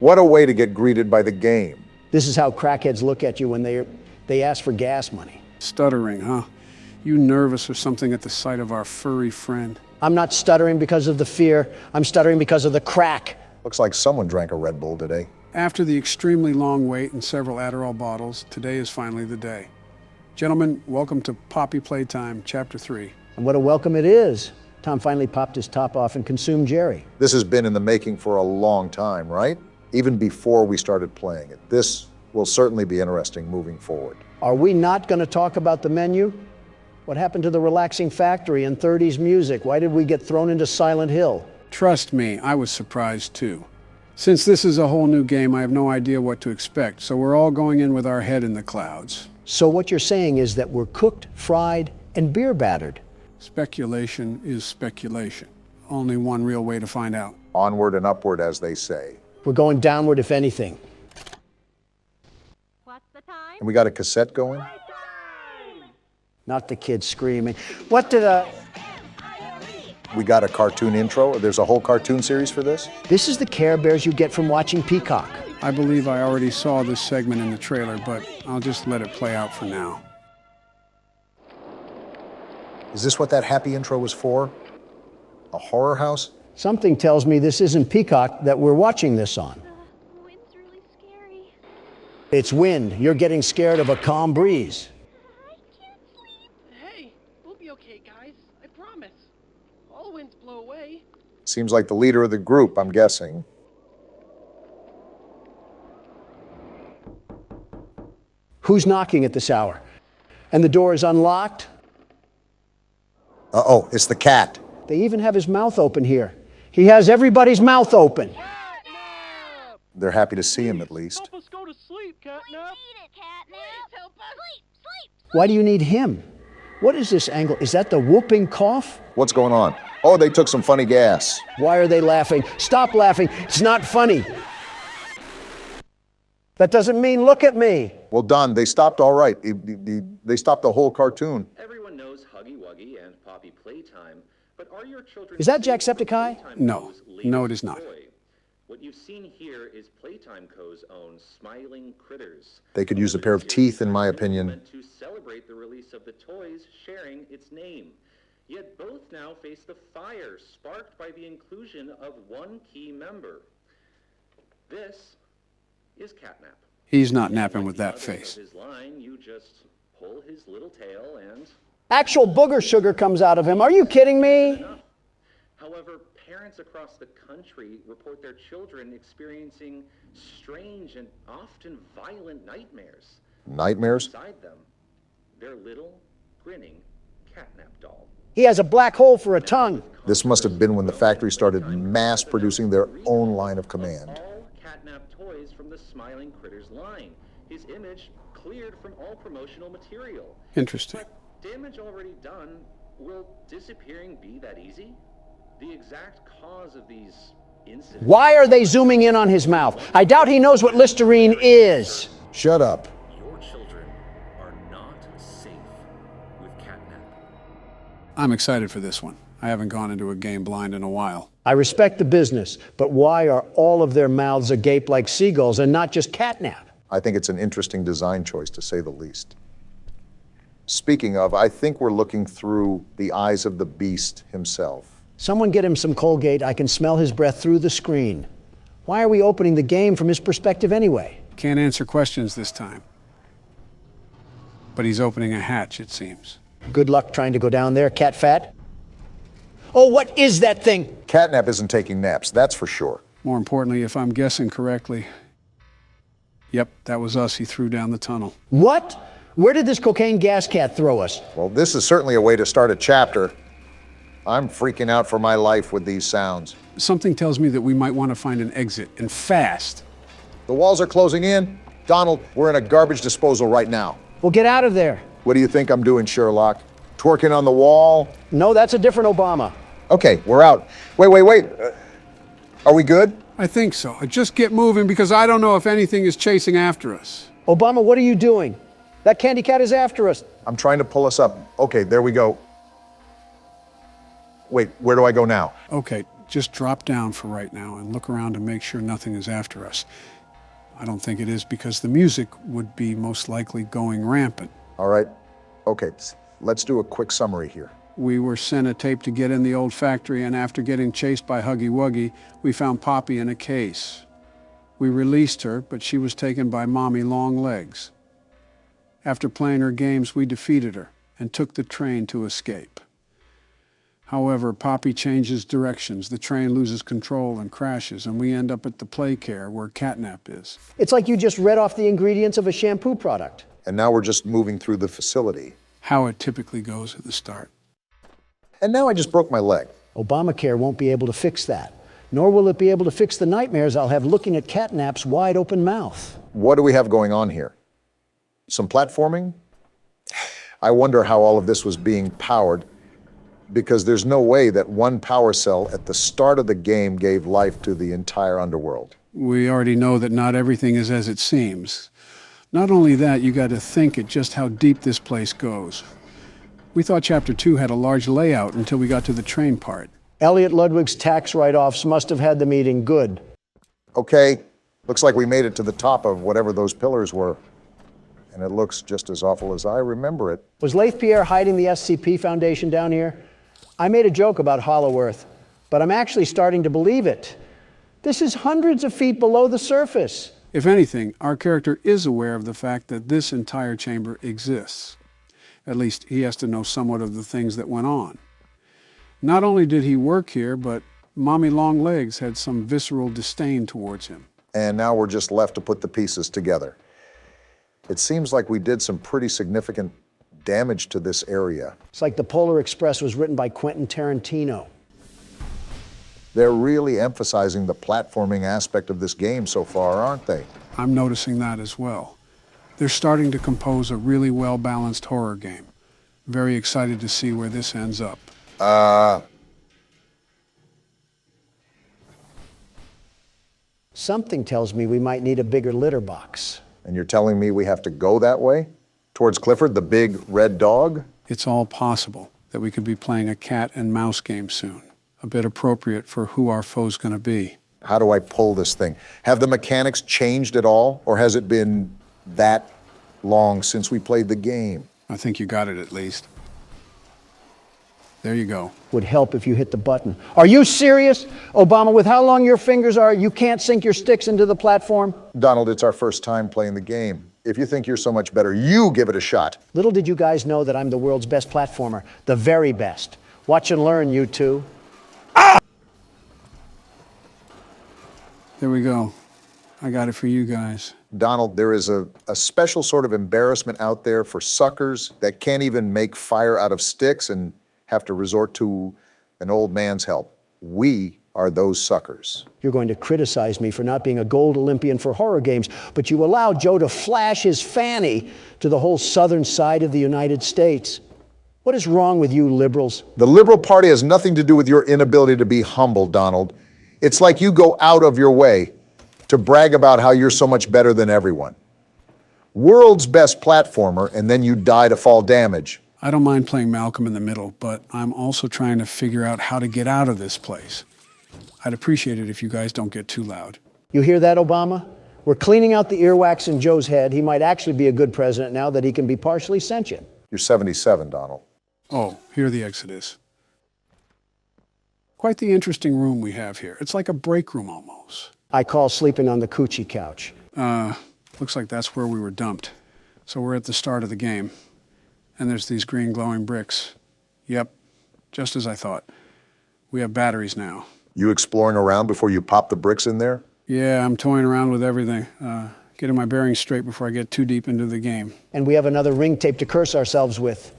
What a way to get greeted by the game. This is how crackheads look at you when they ask for gas money. Stuttering, huh? You nervous or something at the sight of our furry friend? I'm not stuttering because of the fear. I'm stuttering because of the crack. Looks like someone drank a Red Bull today. After the extremely long wait and several Adderall bottles, today is finally the day. Gentlemen, welcome to Poppy Playtime, Chapter 3. And what a welcome it is. Tom finally popped his top off and consumed Jerry. This has been in the making for a long time, right? Even before we started playing it. This will certainly be interesting moving forward. Are we not going to talk about the menu? What happened to the relaxing factory and 30s music? Why did we get thrown into Silent Hill? Trust me, I was surprised too. Since this is a whole new game, I have no idea what to expect, so we're all going in with our head in the clouds. So what you're saying is that we're cooked, fried, and beer battered. Speculation is speculation. Only one real way to find out. Onward and upward, as they say. We're going downward, if anything. What's the time? And we got a cassette going? Not the kids screaming. What did We got a cartoon intro? There's a whole cartoon series for this? This is the Care Bears you get from watching Peacock. I believe I already saw this segment in the trailer, but I'll just let it play out for now. Is this what that happy intro was for? A horror house? Something tells me this isn't Peacock that we're watching this on. The wind's really scary. It's wind. You're getting scared of a calm breeze. I can't sleep. Hey, we'll be okay, guys. I promise. All winds blow away. Seems like the leader of the group, I'm guessing. Who's knocking at this hour? And the door is unlocked? Uh-oh, it's the cat. They even have his mouth open here. He has everybody's mouth open. They're happy to see him, at least. Help us go to sleep, Catnap. Need it, Catnap. Help us. Sleep. Why do you need him? What is this angle? Is that the whooping cough? What's going on? Oh, they took some funny gas. Why are they laughing? Stop laughing. It's not funny. That doesn't mean look at me. Well done, they stopped all right. They stopped the whole cartoon. Everyone knows Huggy Wuggy and Poppy Playtime, but are your children... Is that Jacksepticeye? No. No, it is not. What you've seen here is Playtime Co.'s own Smiling Critters. They could use a pair of teeth, in my opinion. To celebrate the release of the toys sharing its name. Yet both now face the fire sparked by the inclusion of one key member. This is Catnap. He's not napping with that face. His line, you just pull his little tail and... Actual booger sugar comes out of him. Are you kidding me? However, parents across the country report their children experiencing strange and often violent nightmares. Nightmares? Beside them, their little, grinning Catnap doll. He has a black hole for a tongue. This must have been when the factory started mass producing their own line of command. All Catnap toys from the Smiling Critters line. His image cleared from all promotional material. Interesting. Damage already done. Will disappearing be that easy? The exact cause of these incidents... Why are they zooming in on his mouth? I doubt he knows what Listerine is. Shut up. Your children are not safe with Catnap. I'm excited for this one. I haven't gone into a game blind in a while. I respect the business, but why are all of their mouths agape like seagulls and not just catnap? I think it's an interesting design choice, to say the least. Speaking of, I think we're looking through the eyes of the beast himself. Someone get him some Colgate. I can smell his breath through the screen. Why are we opening the game from his perspective anyway? Can't answer questions this time. But he's opening a hatch, it seems. Good luck trying to go down there, cat fat. Oh, what is that thing? Catnap isn't taking naps, that's for sure. More importantly, if I'm guessing correctly, yep, that was us he threw down the tunnel. What? Where did this cocaine gas cat throw us? Well, this is certainly a way to start a chapter. I'm freaking out for my life with these sounds. Something tells me that we might want to find an exit, and fast. The walls are closing in. Donald, we're in a garbage disposal right now. Well, get out of there. What do you think I'm doing, Sherlock? Twerking on the wall? No, that's a different Obama. Okay, we're out. Wait. Are we good? I think so. Just get moving because I don't know if anything is chasing after us. Obama, what are you doing? That candy cat is after us. I'm trying to pull us up. Okay, there we go. Wait, where do I go now? Okay, just drop down for right now and look around to make sure nothing is after us. I don't think it is because the music would be most likely going rampant. All right. Okay, let's do a quick summary here. We were sent a tape to get in the old factory, and after getting chased by Huggy Wuggy, we found Poppy in a case. We released her, but she was taken by Mommy Longlegs. After playing her games, we defeated her and took the train to escape. However, Poppy changes directions, the train loses control and crashes, and we end up at the play care where Catnap is. It's like you just read off the ingredients of a shampoo product. And now we're just moving through the facility. How it typically goes at the start. And now I just broke my leg. Obamacare won't be able to fix that, nor will it be able to fix the nightmares I'll have looking at Catnap's wide open mouth. What do we have going on here? Some platforming? I wonder how all of this was being powered, because there's no way that one power cell at the start of the game gave life to the entire underworld. We already know that not everything is as it seems. Not only that, you got to think at just how deep this place goes. We thought Chapter 2 had a large layout until we got to the train part. Elliot Ludwig's tax write-offs must have had the meeting good. Okay, looks like we made it to the top of whatever those pillars were. And it looks just as awful as I remember it. Was Leith Pierre hiding the SCP Foundation down here? I made a joke about Hollow Earth, but I'm actually starting to believe it. This is hundreds of feet below the surface. If anything, our character is aware of the fact that this entire chamber exists. At least he has to know somewhat of the things that went on. Not only did he work here, but Mommy Longlegs had some visceral disdain towards him. And now we're just left to put the pieces together. It seems like we did some pretty significant damage to this area. It's like the Polar Express was written by Quentin Tarantino. They're really emphasizing the platforming aspect of this game so far, aren't they? I'm noticing that as well. They're starting to compose a really well-balanced horror game. Very excited to see where this ends up. Something tells me we might need a bigger litter box. And you're telling me we have to go that way? Towards Clifford, the big red dog? It's all possible that we could be playing a cat and mouse game soon. A bit appropriate for who our foe's going to be. How do I pull this thing? Have the mechanics changed at all? Or has it been that long since we played the game? I think you got it at least. There you go. Would help if you hit the button. Are you serious? Obama, with how long your fingers are, you can't sink your sticks into the platform? Donald, it's our first time playing the game. If you think you're so much better, you give it a shot. Little did you guys know that I'm the world's best platformer. The very best. Watch and learn, you two. There we go. I got it for you guys. Donald, there is a special sort of embarrassment out there for suckers that can't even make fire out of sticks and have to resort to an old man's help. We are those suckers. You're going to criticize me for not being a gold Olympian for horror games, but you allowed Joe to flash his fanny to the whole southern side of the United States. What is wrong with you liberals? The Liberal Party has nothing to do with your inability to be humble, Donald. It's like you go out of your way to brag about how you're so much better than everyone. World's best platformer, and then you die to fall damage. I don't mind playing Malcolm in the Middle, but I'm also trying to figure out how to get out of this place. I'd appreciate it if you guys don't get too loud. You hear that, Obama? We're cleaning out the earwax in Joe's head. He might actually be a good president now that he can be partially sentient. You're 77, Donald. Oh, here the exit is. Quite the interesting room we have here. It's like a break room almost. I call sleeping on the coochie couch. Looks like that's where we were dumped. So we're at the start of the game. And there's these green glowing bricks. Yep, just as I thought. We have batteries now. You exploring around before you pop the bricks in there? Yeah, I'm toying around with everything. Getting my bearings straight before I get too deep into the game. And we have another ring tape to curse ourselves with.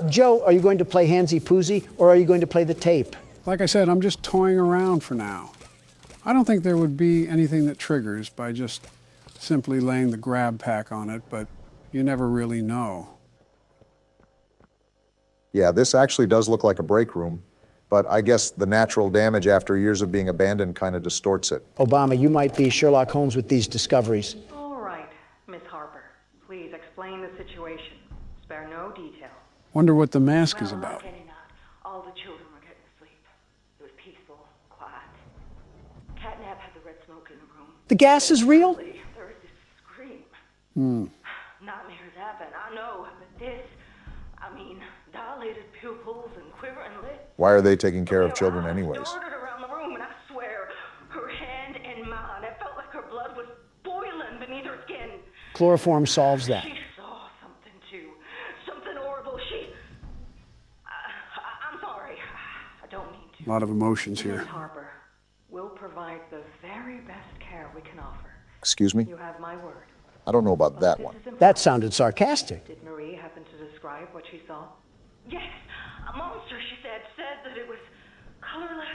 Joe, are you going to play Handsy Poozy, or are you going to play the tape? Like I said, I'm just toying around for now. I don't think there would be anything that triggers by just simply laying the grab pack on it, but you never really know. Yeah, this actually does look like a break room, but I guess the natural damage after years of being abandoned kind of distorts it. Obama, you might be Sherlock Holmes with these discoveries. All right, Miss Harper. Please explain the situation. Spare no detail. Wonder what the mask is Well, about. I'm getting out. All the children were getting red smoke in the room. The gas is real? There is this scream. Nightmares happen, I know, but this, I mean, dilated pupils and quivering lips. Why are they taking care of children anyways? Darted around the room, and I swear, her hand in mine, it felt like her blood was boiling beneath her skin. Chloroform solves that. She saw something too, something horrible. I'm sorry, I don't mean to. A lot of emotions Miss here. Harper, we'll provide the very best care we can offer. Excuse me? You have my word. I don't know about that This one. is important. That sounded sarcastic. Did Marie happen to describe what she saw? Yes, a monster, she said that it was colorless.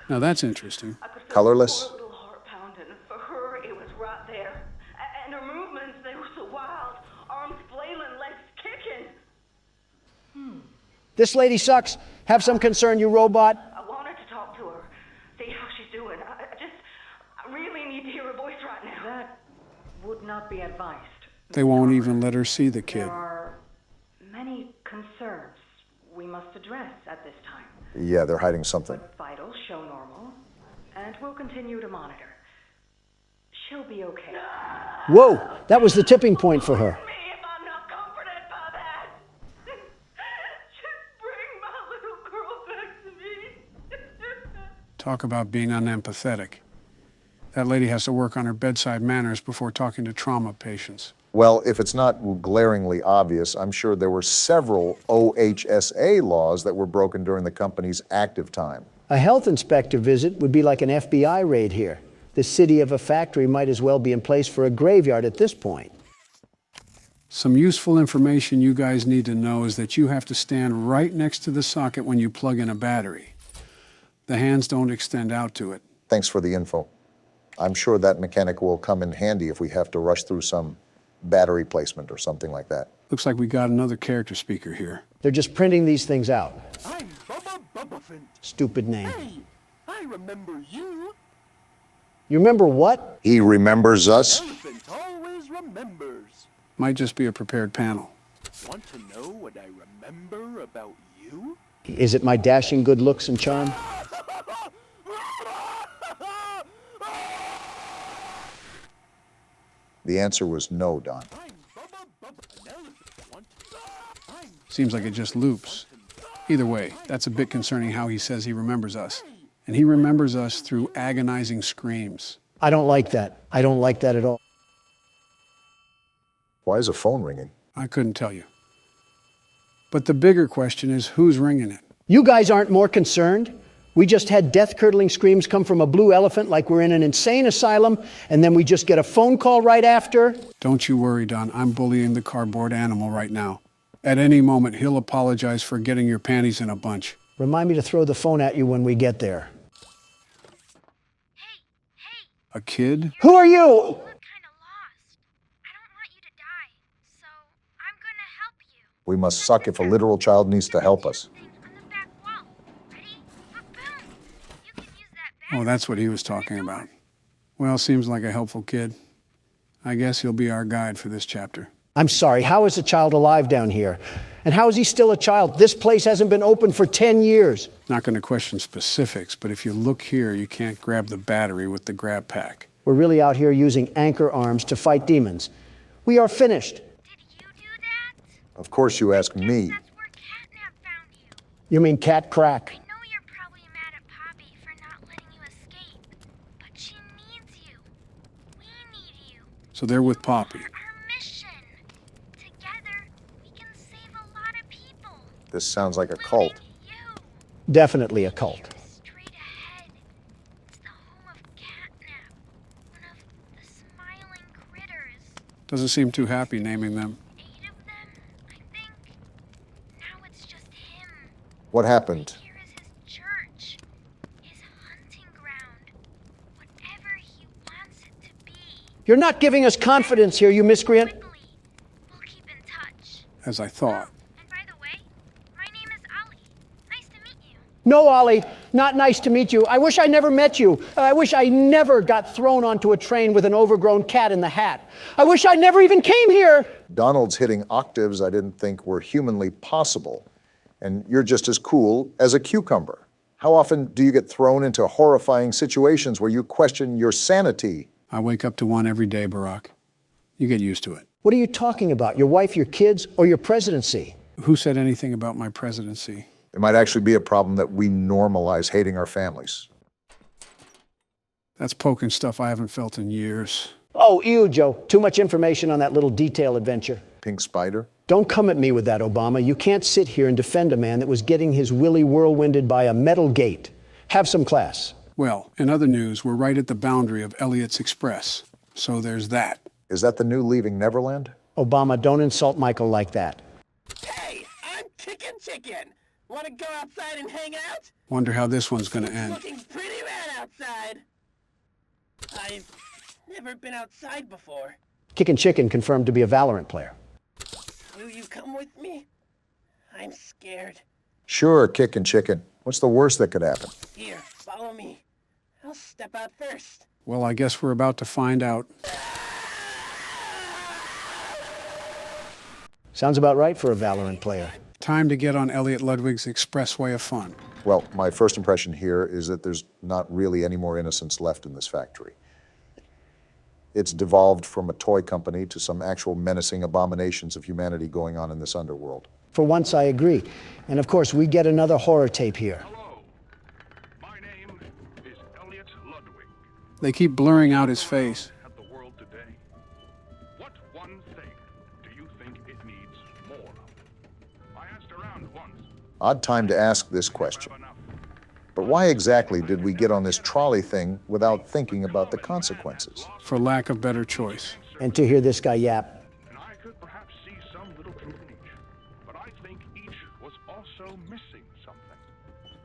Now that's interesting. I could feel Colorless? her little heart pounding. For her, it was right there. And her movements, they were so wild. Arms flailing, legs kicking. This lady sucks. Have some concern, you robot. I wanted to talk to her, see how she's doing. I really need to hear her voice right now. That would not be advised. They won't even let her see the kid. There are many concerns we must address at this time. Yeah, they're hiding something. But vitals show normal, and we'll continue to monitor. She'll be okay. Whoa, that was the tipping point for her. Me if I'm not comforted by that. Just bring my little girl back to me. Talk about being unempathetic. That lady has to work on her bedside manners before talking to trauma patients. Well, if it's not glaringly obvious, I'm sure there were several OHSA laws that were broken during the company's active time. A health inspector visit would be like an FBI raid here. The city of a factory might as well be in place for a graveyard at this point. Some useful information you guys need to know is that you have to stand right next to the socket when you plug in a battery. The hands don't extend out to it. Thanks for the info. I'm sure that mechanic will come in handy if we have to rush through some battery placement or something like that. Looks like we got another character speaker here. They're just printing these things out. I'm Bubba Bubbaphant. Stupid name. Hey, I remember you. You remember what? He remembers us? Elephant always remembers. Might just be a prepared panel. Want to know what I remember about you? Is it my dashing good looks and charm? The answer was no, Don. I'm Bubba Bubba. An elephant. I'm Seems like it just loops. Either way, that's a bit concerning how he says he remembers us. And he remembers us through agonizing screams. I don't like that. I don't like that at all. Why is a phone ringing? I couldn't tell you. But the bigger question is who's ringing it? You guys aren't more concerned? We just had death-curdling screams come from a blue elephant like we're in an insane asylum, and then we just get a phone call right after? Don't you worry, Don. I'm bullying the cardboard animal right now. At any moment, he'll apologize for getting your panties in a bunch. Remind me to throw the phone at you when we get there. A kid? Who are you? You look kind of lost. I don't want you to die, so I'm gonna help you. We must suck if a literal child needs to help us. Thing on the back wall. Ready? Boom! You can use that Oh, that's what he was talking about. Well, seems like a helpful kid. I guess he'll be our guide for this chapter. I'm sorry, how is a child alive down here? And how is he still a child? This place hasn't been open for 10 years. Not going to question specifics, but if you look here, you can't grab the battery with the grab pack. We're really out here using anchor arms to fight demons. We are finished. Did you do that? Of course you ask me. That's where Catnap found you. You mean cat crack? I know you're probably mad at Poppy for not letting you escape, but she needs you. We need you. So they're with Poppy. Our mission. Together, we can save a lot of people. This sounds like a cult. Including you. Definitely a cult. Straight ahead. It's the home of Catnap, one of the smiling critters. Doesn't seem too happy naming them. 8 of them, I think. Now it's just him. What happened? Here is his church, his hunting ground, whatever he wants it to be. You're not giving us confidence here, you miscreant. Quickly, we'll keep in touch. As I thought. And by the way, my name is Ollie. Nice to meet you. No, Ollie, not nice to meet you. I wish I never met you. I wish I never got thrown onto a train with an overgrown cat in the hat. I wish I never even came here. Donald's hitting octaves I didn't think were humanly possible. And you're just as cool as a cucumber. How often do you get thrown into horrifying situations where you question your sanity? I wake up to one every day, Barack. You get used to it. What are you talking about? Your wife, your kids, or your presidency? Who said anything about my presidency? It might actually be a problem that we normalize hating our families. That's poking stuff I haven't felt in years. Oh, ew, Joe. Too much information on that little detail adventure. Pink spider? Don't come at me with that, Obama. You can't sit here and defend a man that was getting his willy whirlwinded by a metal gate. Have some class. Well, in other news, we're right at the boundary of Elliot's Express. So there's that. Is that the new Leaving Neverland? Obama, don't insult Michael like that. Hey, I'm Chicken. Want to go outside and hang out? Wonder how this one's gonna end. Looking pretty rad outside. I've never been outside before. Kickin' Chicken confirmed to be a Valorant player. Will you come with me? I'm scared. Sure, Kickin' Chicken. What's the worst that could happen? Here, follow me. I'll step out first. Well, I guess we're about to find out. Sounds about right for a Valorant player. Time to get on Elliot Ludwig's expressway of fun. Well, my first impression here is that there's not really any more innocence left in this factory. It's devolved from a toy company to some actual menacing abominations of humanity going on in this underworld. For once, I agree. And of course, we get another horror tape here. Hello. My name is Elliot Ludwig. They keep blurring out his face. At the world today. What one thing do you think it needs more of? I asked around once. Odd time to ask this question. But why exactly did we get on this trolley thing without thinking about the consequences? For lack of better choice. And to hear this guy yap. And I could perhaps see some little truth in each. But I think each was also missing something.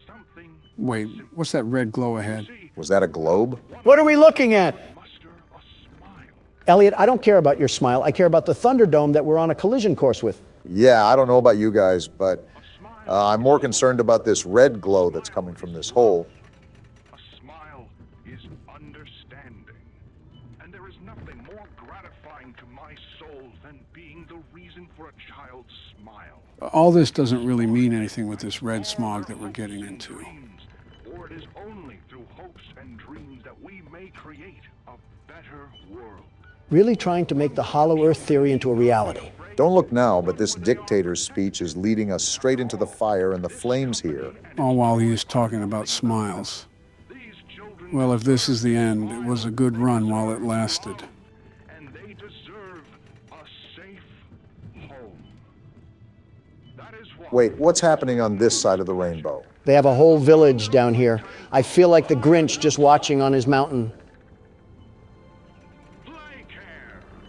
Something. Wait, what's that red glow ahead? Was that a globe? What are we looking at? Muster a smile. Elliot, I don't care about your smile. I care about the Thunderdome that we're on a collision course with. Yeah, I don't know about you guys, but I'm more concerned about this red glow that's coming from this hole. A smile is understanding. And there is nothing more gratifying to my soul than being the reason for a child's smile. All this doesn't really mean anything with this red smog that we're getting into. For it is only through hopes and dreams that we may create a better world. Really trying to make the Hollow Earth theory into a reality. Don't look now, but this dictator's speech is leading us straight into the fire and the flames here. All while he is talking about smiles. Well, if this is the end, it was a good run while it lasted. And they deserve a safe home. That is why. Wait, what's happening on this side of the rainbow? They have a whole village down here. I feel like the Grinch just watching on his mountain.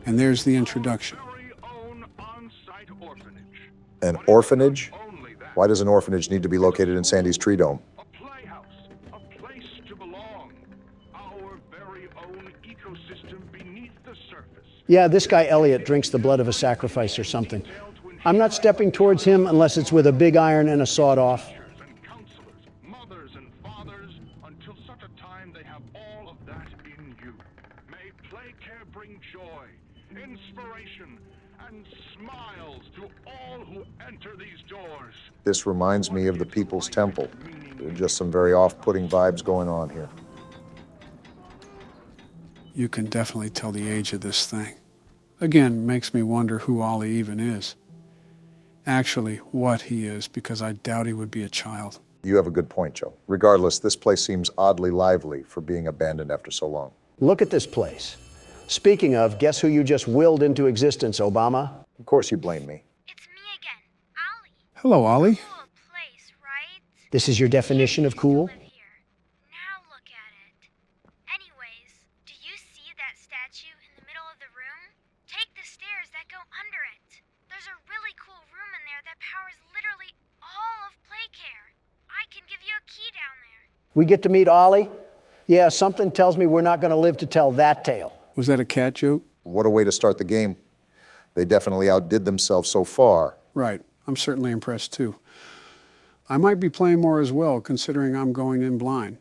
And there's the introduction. An orphanage? Why does an orphanage need to be located in Sandy's Tree Dome? A playhouse, a place to belong. Our very own ecosystem beneath the surface. Yeah, this guy Elliot drinks the blood of a sacrifice or something. I'm not stepping towards him unless it's with a big iron and a sawed-off. And counselors, mothers and fathers, until such a time they have all of that in you. May Playcare bring joy, inspiration, and smiles to all who enter these doors. This reminds me of the People's Temple. There are just some very off-putting vibes going on here. You can definitely tell the age of this thing. Again, makes me wonder who Ollie even is. Actually, what he is, because I doubt he would be a child. You have a good point, Joe. Regardless, this place seems oddly lively for being abandoned after so long. Look at this place. Speaking of, guess who you just willed into existence, Obama? Of course you blame me. It's me again, Ollie. Hello, Ollie. Cool place, right? This is your definition of cool? Live here. Now look at it. Anyways, do you see that statue in the middle of the room? Take the stairs that go under it. There's a really cool room in there that powers literally all of Playcare. I can give you a key down there. We get to meet Ollie? Yeah, something tells me we're not going to live to tell that tale. Was that a cat joke? What a way to start the game. They definitely outdid themselves so far. Right. I'm certainly impressed, too. I might be playing more as well, considering I'm going in blind.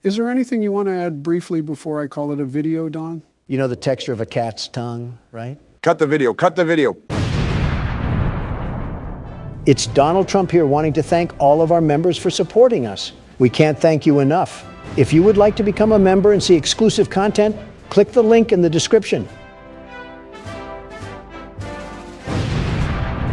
Is there anything you want to add briefly before I call it a video, Don? You know the texture of a cat's tongue, right? Cut the video, cut the video. It's Donald Trump here wanting to thank all of our members for supporting us. We can't thank you enough. If you would like to become a member and see exclusive content, click the link in the description.